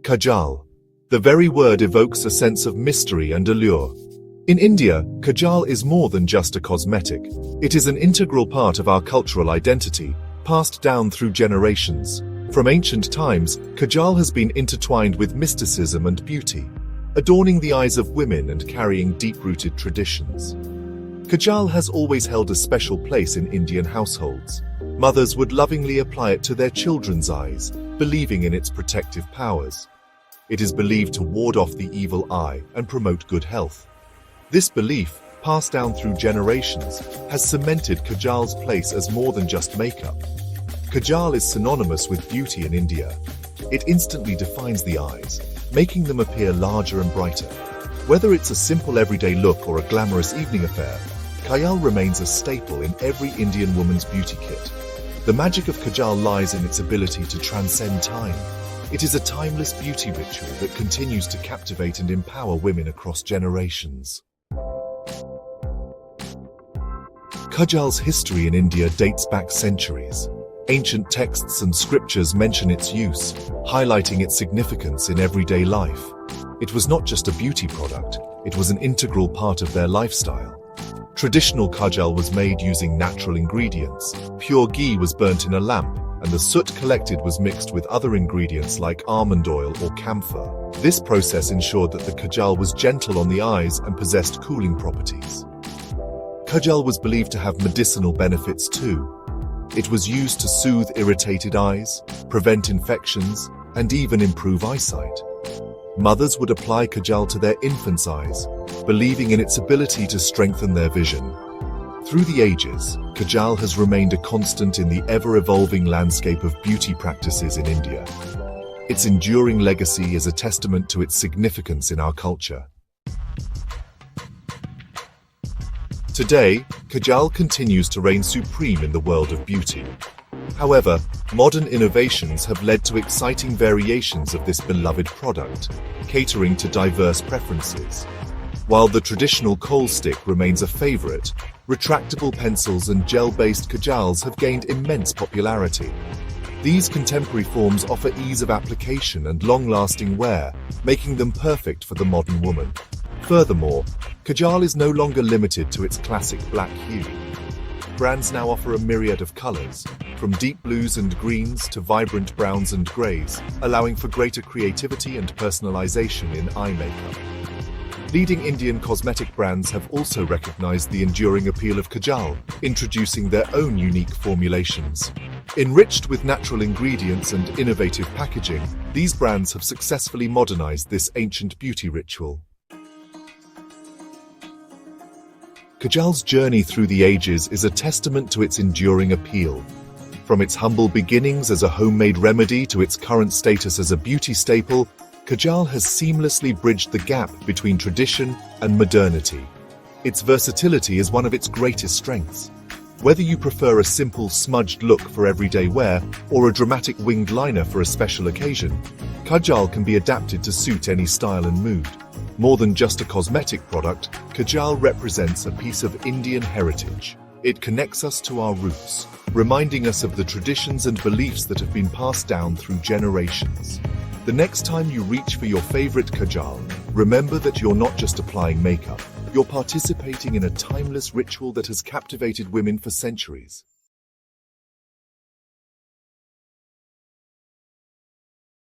Kajal. The very word evokes a sense of mystery and allure. In India, Kajal is more than just a cosmetic. It is an integral part of our cultural identity, passed down through generations. From ancient times, Kajal has been intertwined with mysticism and beauty, adorning the eyes of women and carrying deep-rooted traditions. Kajal has always held a special place in Indian households. Mothers would lovingly apply it to their children's eyes, believing in its protective powers. It is believed to ward off the evil eye and promote good health. This belief, passed down through generations, has cemented Kajal's place as more than just makeup. Kajal is synonymous with beauty in India. It instantly defines the eyes, making them appear larger and brighter. Whether it's a simple everyday look or a glamorous evening affair, Kajal remains a staple in every Indian woman's beauty kit. The magic of Kajal lies in its ability to transcend time. It is a timeless beauty ritual that continues to captivate and empower women across generations. Kajal's history in India dates back centuries. Ancient texts and scriptures mention its use, highlighting its significance in everyday life. It was not just a beauty product, it was an integral part of their lifestyle. Traditional Kajal was made using natural ingredients. Pure ghee was burnt in a lamp, and the soot collected was mixed with other ingredients like almond oil or camphor. This process ensured that the Kajal was gentle on the eyes and possessed cooling properties. Kajal was believed to have medicinal benefits too. It was used to soothe irritated eyes, prevent infections, and even improve eyesight. Mothers would apply Kajal to their infants' eyes, believing in its ability to strengthen their vision. Through the ages, Kajal has remained a constant in the ever-evolving landscape of beauty practices in India. Its enduring legacy is a testament to its significance in our culture. Today, Kajal continues to reign supreme in the world of beauty. However, modern innovations have led to exciting variations of this beloved product, catering to diverse preferences. While the traditional kohl stick remains a favorite, retractable pencils and gel-based Kajals have gained immense popularity. These contemporary forms offer ease of application and long-lasting wear, making them perfect for the modern woman. Furthermore, Kajal is no longer limited to its classic black hue. Brands now offer a myriad of colors, from deep blues and greens to vibrant browns and grays, allowing for greater creativity and personalization in eye makeup. Leading Indian cosmetic brands have also recognized the enduring appeal of Kajal, introducing their own unique formulations. Enriched with natural ingredients and innovative packaging, these brands have successfully modernized this ancient beauty ritual. Kajal's journey through the ages is a testament to its enduring appeal. From its humble beginnings as a homemade remedy to its current status as a beauty staple, Kajal has seamlessly bridged the gap between tradition and modernity. Its versatility is one of its greatest strengths. Whether you prefer a simple smudged look for everyday wear or a dramatic winged liner for a special occasion, Kajal can be adapted to suit any style and mood. More than just a cosmetic product, Kajal represents a piece of Indian heritage. It connects us to our roots, reminding us of the traditions and beliefs that have been passed down through generations. The next time you reach for your favorite Kajal, remember that you're not just applying makeup, you're participating in a timeless ritual that has captivated women for centuries.